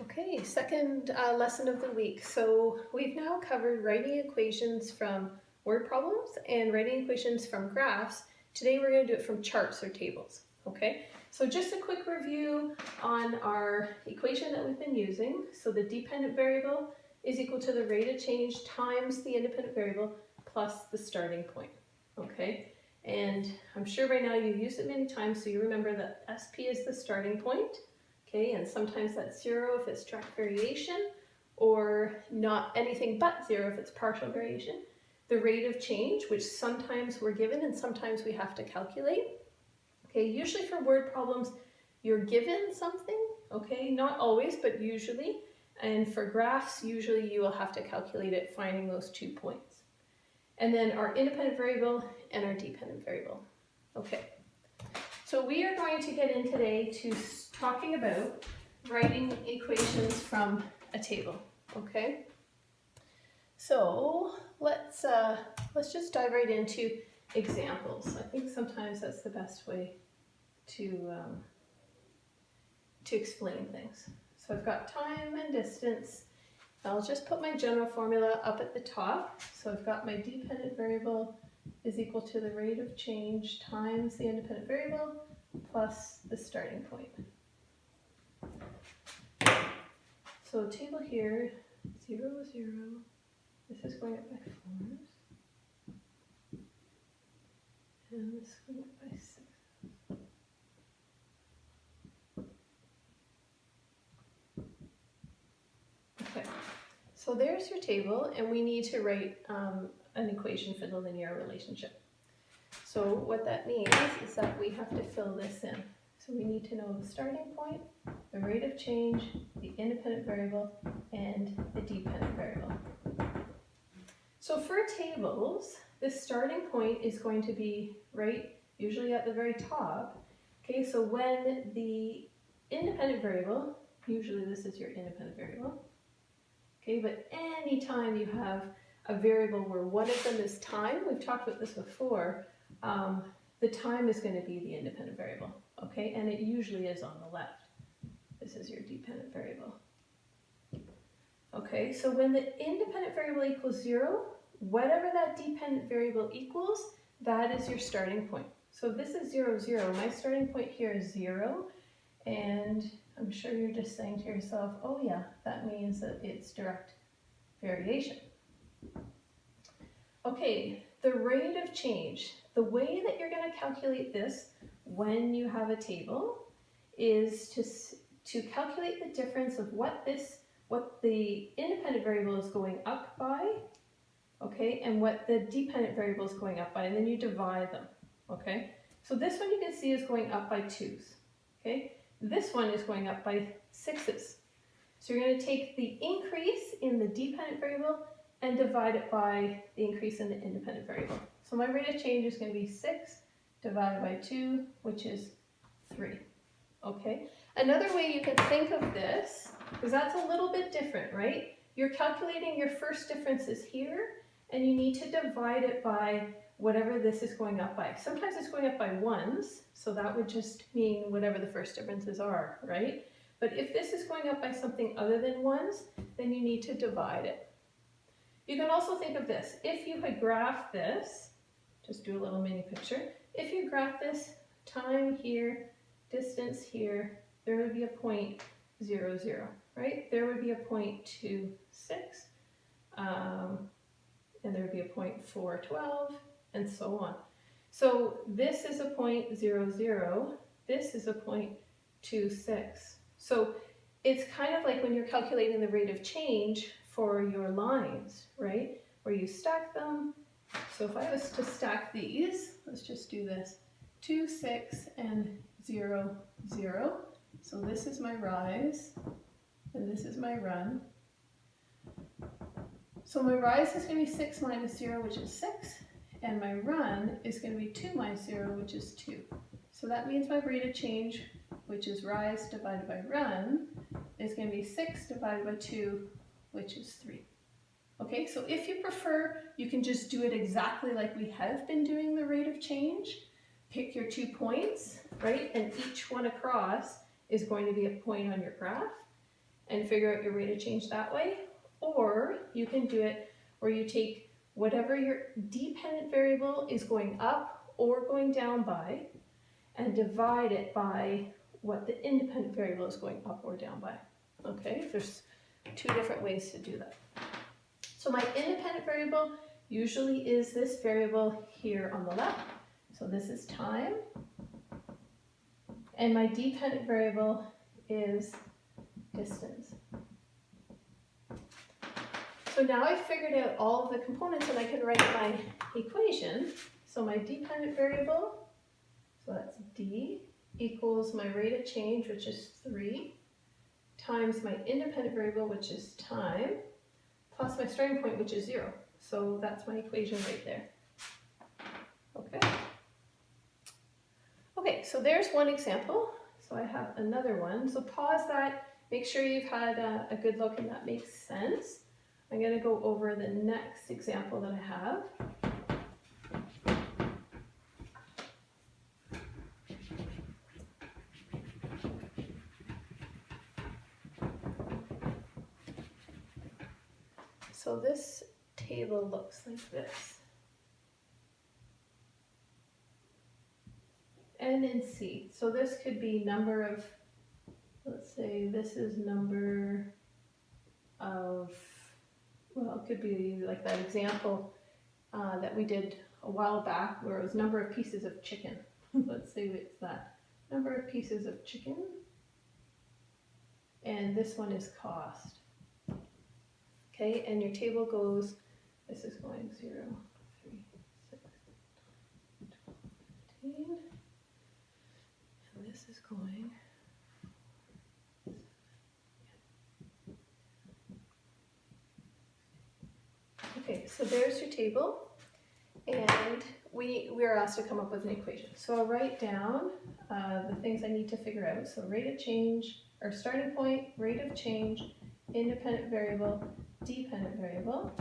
Okay, second lesson of the week. So we've now covered writing equations from word problems and writing equations from graphs. Today we're going to do it from charts or tables. Okay, so just a quick review on our equation that we've been using. So the dependent variable is equal to the rate of change times the independent variable plus the starting point. Okay, and I'm sure by now you've used it many times, so you remember that SP is the starting point. Okay, and sometimes that's zero if it's direct variation, or not anything but zero if it's partial variation. The rate of change, which sometimes we're given and sometimes we have to calculate. Okay, usually for word problems, you're given something, okay, not always, but usually. And for graphs, usually you will have to calculate it, finding those 2 points. And then our independent variable and our dependent variable. Okay, so we are going to get in today to talking about writing equations from a table, okay? So let's just dive right into examples. I think sometimes that's the best way to explain things. So I've got time and distance. I'll just put my general formula up at the top. So I've got my dependent variable is equal to the rate of change times the independent variable plus the starting point. So table here, 0, 0, this is going up by 4s, and this is going up by 6. Okay, so there's your table, and we need to write an equation for the linear relationship. So what that means is that we have to fill this in. So we need to know the starting point, the rate of change, the independent variable, and the dependent variable. So for tables, the starting point is going to be right, usually at the very top. Okay, so when the independent variable, usually this is your independent variable, okay, but anytime you have a variable where one of them is time, we've talked about this before, the time is going to be the independent variable, okay, and it usually is on the left. This is your dependent variable. Okay, so when the independent variable equals 0, whatever that dependent variable equals, that is your starting point. So if this is 0, 0, my starting point here is 0, and I'm sure you're just saying to yourself, oh yeah, that means that it's direct variation. Okay, the rate of change. The way that you're going to calculate this when you have a table is to calculate the difference of what the independent variable is going up by, okay, and what the dependent variable is going up by, and then you divide them, okay? So this one you can see is going up by 2's, okay? This one is going up by 6's. So you're going to take the increase in the dependent variable and divide it by the increase in the independent variable. So my rate of change is going to be 6 divided by 2, which is 3. Okay? Another way you can think of this, because that's a little bit different, right? You're calculating your first differences here, and you need to divide it by whatever this is going up by. Sometimes it's going up by 1's, so that would just mean whatever the first differences are, right? But if this is going up by something other than 1's, then you need to divide it. You can also think of this. If you had graphed this, just do a little mini picture. If you graph this, time here, distance here, there would be a point 0, 0, right? There would be a point 2, 6, and there would be a point 4, 12, and so on. So this is a point 0, 0, this is a point 2, 6. So it's kind of like when you're calculating the rate of change for your lines, right? Where you stack them. So if I was to stack these, let's just do this, 2, 6, and 0, 0. So this is my rise, and this is my run. So my rise is going to be 6 minus 0, which is 6, and my run is going to be 2 minus 0, which is 2. So that means my rate of change, which is rise divided by run, is going to be 6 divided by 2, which is 3. Okay, so if you prefer, you can just do it exactly like we have been doing the rate of change. Pick your 2 points, right? And each one across is going to be a point on your graph. and figure out your rate of change that way. Or you can do it where you take whatever your dependent variable is going up or going down by and divide it by what the independent variable is going up or down by. Okay, there's two different ways to do that. So my independent variable usually is this variable here on the left. So this is time. And my dependent variable is distance. So now I've figured out all of the components and I can write my equation. So my dependent variable, so that's d, equals my rate of change, which is 3, times my independent variable, which is time, plus my starting point, which is 0. So that's my equation right there. Okay. Okay, so there's one example. So I have another one. So pause that, make sure you've had a good look and that makes sense. I'm going to go over the next example that I have. So this table looks like this. N and C. So this could be number of, let's say this is number of, well, it could be like that example that we did a while back where it was number of pieces of chicken. Let's say it's that. Number of pieces of chicken. And this one is cost. Okay, and your table goes, this is going 0, 3, 6, 12, 15. And this is going 4, 7. Okay, so there's your table. And we are asked to come up with an equation. So I'll write down the things I need to figure out. So rate of change, or starting point, rate of change, independent variable, dependent variable.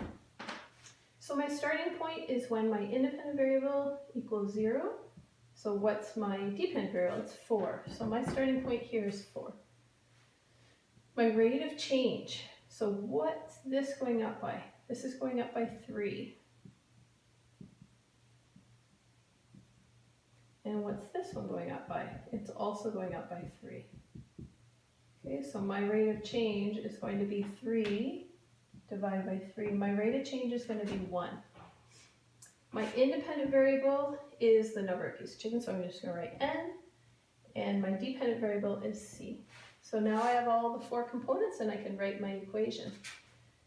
So my starting point is when my independent variable equals 0. So what's my dependent variable? It's 4. So my starting point here is 4. My rate of change. So what's this going up by? This is going up by 3. And what's this one going up by? It's also going up by 3. Okay, so my rate of change is going to be 3 divided by 3. My rate of change is going to be 1. My independent variable is the number of pieces of chicken, so I'm just going to write n. And my dependent variable is c. So now I have all the 4 components and I can write my equation.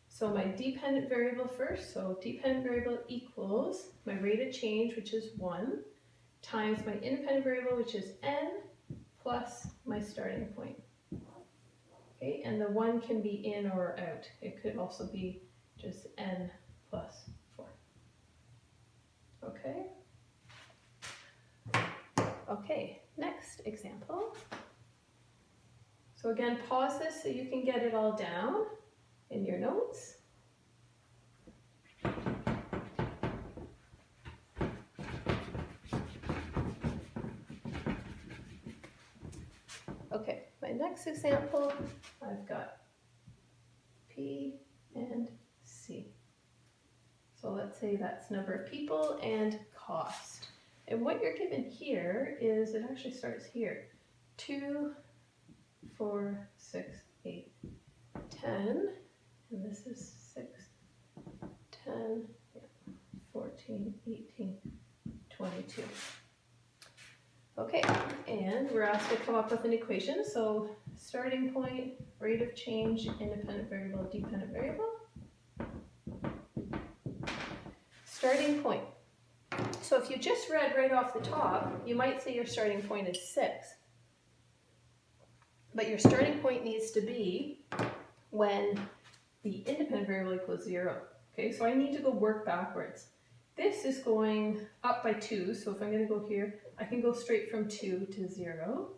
So my dependent variable first, so dependent variable equals my rate of change, which is 1, times my independent variable, which is n, plus my starting point. Okay, and the 1 can be in or out. It could also be just n plus 4. Okay. Okay, next example. So again, pause this so you can get it all down in your notes. Okay, my next example, I've got P and C. So let's say that's number of people and cost. And what you're given here is, it actually starts here. 2, 4, 6, 8, 10. And this is 6, 10, 14, 18, 22. Okay, and we're asked to come up with an equation. So starting point, rate of change, independent variable, dependent variable. Starting point. So if you just read right off the top, you might say your starting point is 6. But your starting point needs to be when the independent variable equals 0. Okay, so I need to go work backwards. This is going up by 2, so if I'm going to go here, I can go straight from 2 to 0.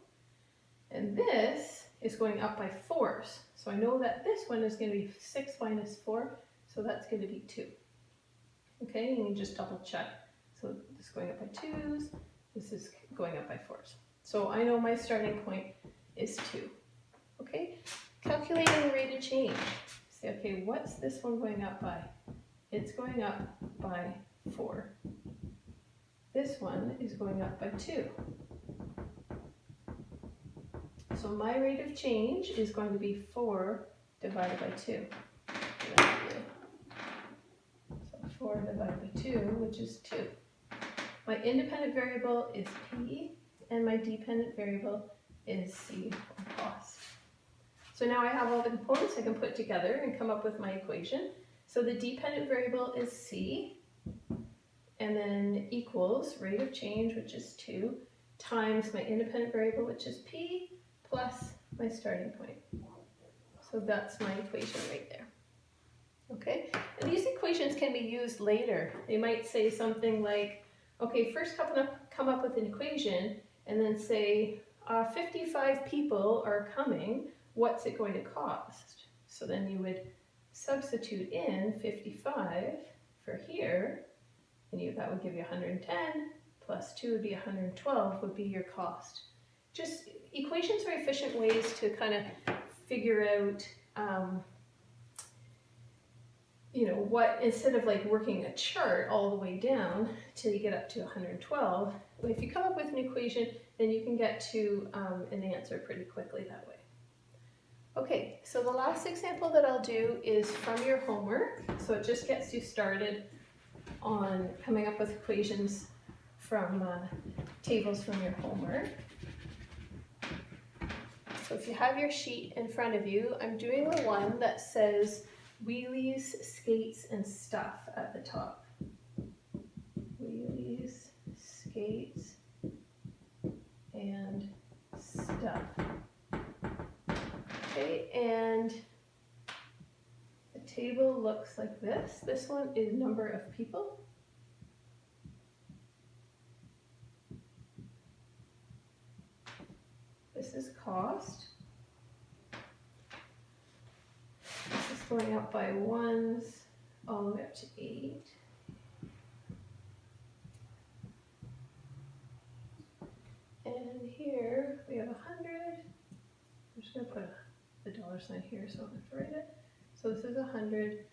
And this is going up by 4s. So I know that this one is going to be 6 minus 4, so that's going to be 2. Okay, and you just double check. So this is going up by 2s, this is going up by 4s. So I know my starting point is 2. Okay, calculating the rate of change. Say, okay, what's this one going up by? It's going up by 4. This one is going up by 2. So my rate of change is going to be 4 divided by 2. So 4 divided by 2, which is 2. My independent variable is P, and my dependent variable is C, or cost. So now I have all the components I can put together and come up with my equation. So the dependent variable is C, and then equals rate of change, which is 2, times my independent variable, which is P, plus my starting point. So that's my equation right there. Okay, and these equations can be used later. They might say something like, okay, first come up with an equation, and then say, 55 people are coming, what's it going to cost? So then you would substitute in 55 for here, and that would give you 110, plus 2 would be 112 would be your cost. Just equations are efficient ways to kind of figure out, what, instead of like working a chart all the way down till you get up to 112, if you come up with an equation, then you can get to an answer pretty quickly that way. Okay, so the last example that I'll do is from your homework. So it just gets you started on coming up with equations from tables from your homework. So if you have your sheet in front of you, I'm doing the one that says wheelies, skates, and stuff at the top. Wheelies, skates, and stuff. Okay, and the table looks like this. This one is number of people. This is cost. This is going up by 1s all the way up to 8. And here we have 100. I'm just going to put the dollar sign here so I don't have to write it. So this is 100,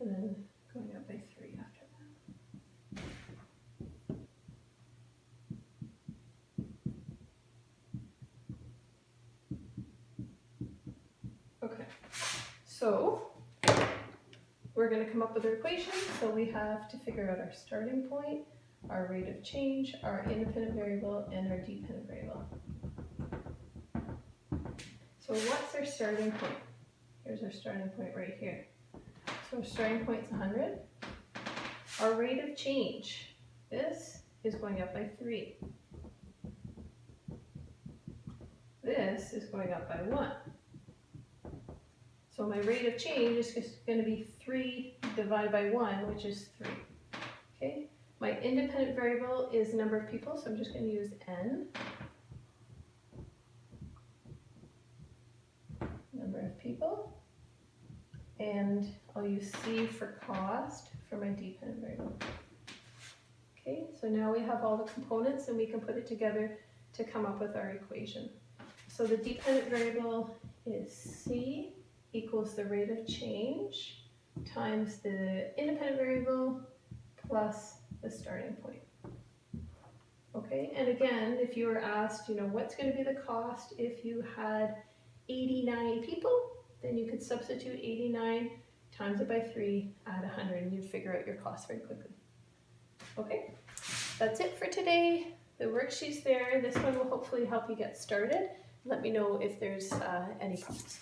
and then going up by 3 after that. Okay, so we're going to come up with our equation. So we have to figure out our starting point, our rate of change, our independent variable, and our dependent variable. So what's our starting point? Here's our starting point right here. So our starting point is 100. Our rate of change, this is going up by 3. This is going up by 1. So my rate of change is just going to be 3 divided by 1, which is 3. Okay. My independent variable is the number of people, so I'm just going to use n. Number of people. And I'll use C for cost for my dependent variable. Okay, so now we have all the components and we can put it together to come up with our equation. So the dependent variable is C equals the rate of change times the independent variable plus the starting point. Okay, and again, if you were asked, what's going to be the cost if you had 89 people, then you could substitute 89 times it by 3, add 100, and you'd figure out your cost very quickly. Okay, that's it for today. The worksheet's there. This one will hopefully help you get started. Let me know if there's any problems.